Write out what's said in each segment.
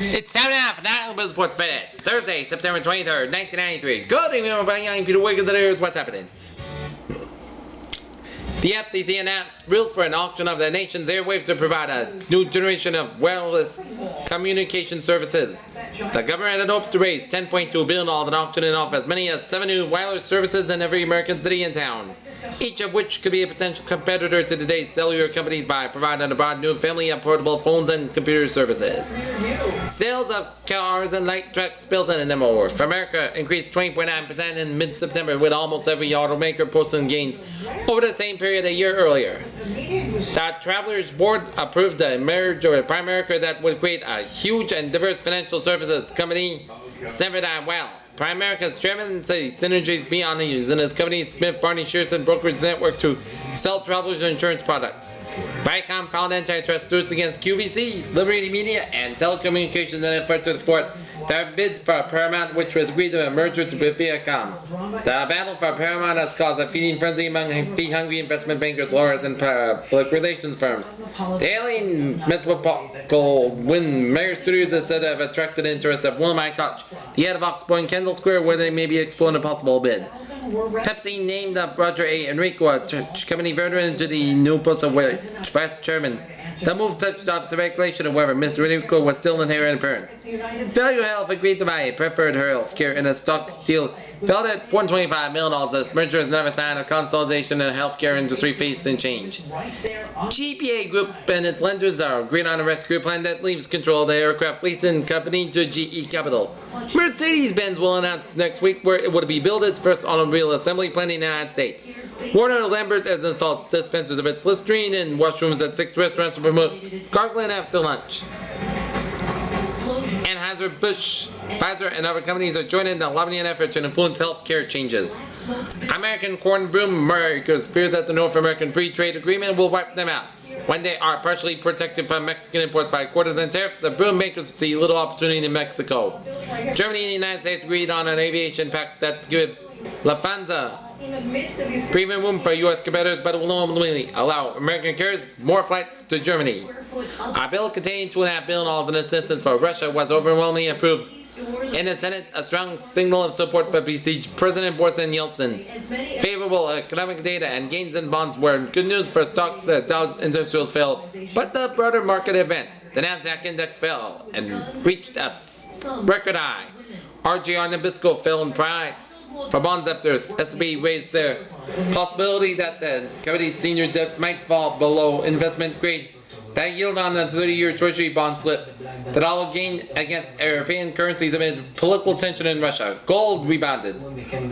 It's time now for National Business Report for this Thursday, September 23rd, 1993. Good evening, everybody. I'm Peter Wiggins, and here's what's happening. The FCC announced rules for an auction of the nation's airwaves to provide a new generation of wireless communication services. The government hopes to raise $10.2 billion in auctioning off as many as 7 new wireless services in every American city and town, each of which could be a potential competitor to today's cellular companies by providing a broad new family of portable phones and computer services. Sales of cars and light trucks built in North America increased 20.9% in mid-September, with almost every automaker posting gains over the same period a year earlier. The Travelers Board approved a merger with Primerica that would create a huge and diverse financial services company centered on wealth. Primerica's chairman says synergies beyond the using his company Smith Barney Shearson Brokerage Network to sell travelers insurance products. Viacom filed antitrust suits against QVC, Liberty Media, and Telecommunications in an effort to thwart their bids for Paramount, which was agreed to a merger with Viacom. The battle for Paramount has caused a feeding frenzy among fee-hungry investment bankers, lawyers, and public relations firms. The alien Metropolitan Wind Mayor Studios is said to have attracted the interest of William I. Koch, the head of Oxbow and Kendall Square, where they may be exploring a possible bid. Pepsi named Roger A. Enrico, a company veteran, to the new post of vice chairman. The move touched off speculation of whether Mr. Enrico was still an heir apparent. Value Health agreed to buy Preferred Health Care in a stock deal valued at $425 million. This merger is another sign of consolidation in the healthcare industry facing change. GPA Group and its lenders are agreed on a rescue plan that leaves control of the aircraft leasing company to GE Capital. Mercedes-Benz will announce next week where it will be built its first automobile assembly plant in the United States. Warner Lambert has installed dispensers of its Listerine in washrooms at 6 restaurants to promote gargling after lunch. Anheuser-Busch, Pfizer, and other companies are joining the lobbying effort to influence health care changes. American corn broom makers fear that the North American Free Trade Agreement will wipe them out. When they are partially protected from Mexican imports by quotas and tariffs, the broom makers see little opportunity in Mexico. Germany and the United States agreed on an aviation pact that gives Lufthansa premium room for U.S. competitors, but will ultimately allow American carriers more flights to Germany. A bill containing $2.5 billion in assistance for Russia was overwhelmingly approved in the Senate, a strong signal of support for besieged President Boris Yeltsin. Favorable economic data and gains in bonds were good news for stocks that Dow Industrials fell, but the broader market advanced. The Nasdaq index fell and reached a record high. RGR Nabisco fell in price for bonds after S&P raised their possibility that the company's senior debt might fall below investment grade. That yield on the 30-year Treasury bond slipped. The dollar gained against European currencies amid political tension in Russia. Gold rebounded.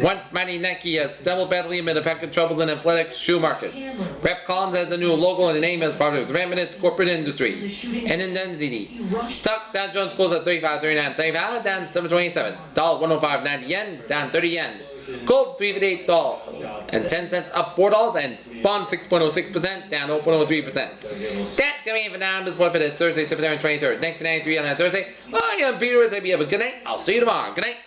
Once mighty Nike has stumbled badly amid a pack of troubles in the athletic shoe market. Rep Collins has a new logo and a name as part of its rampant corporate industry and identity. Stock Dow Jones closed at 35.39.75, down 7.27. Dollar 105.90 yen, down 30 yen. Gold $308.10, up $4, and bond 6.06%, down 0.03%. That's coming in for now. This one for this Thursday, September 23rd, 1993 on that Thursday. I am Peter. Have a good night. I'll see you tomorrow. Good night.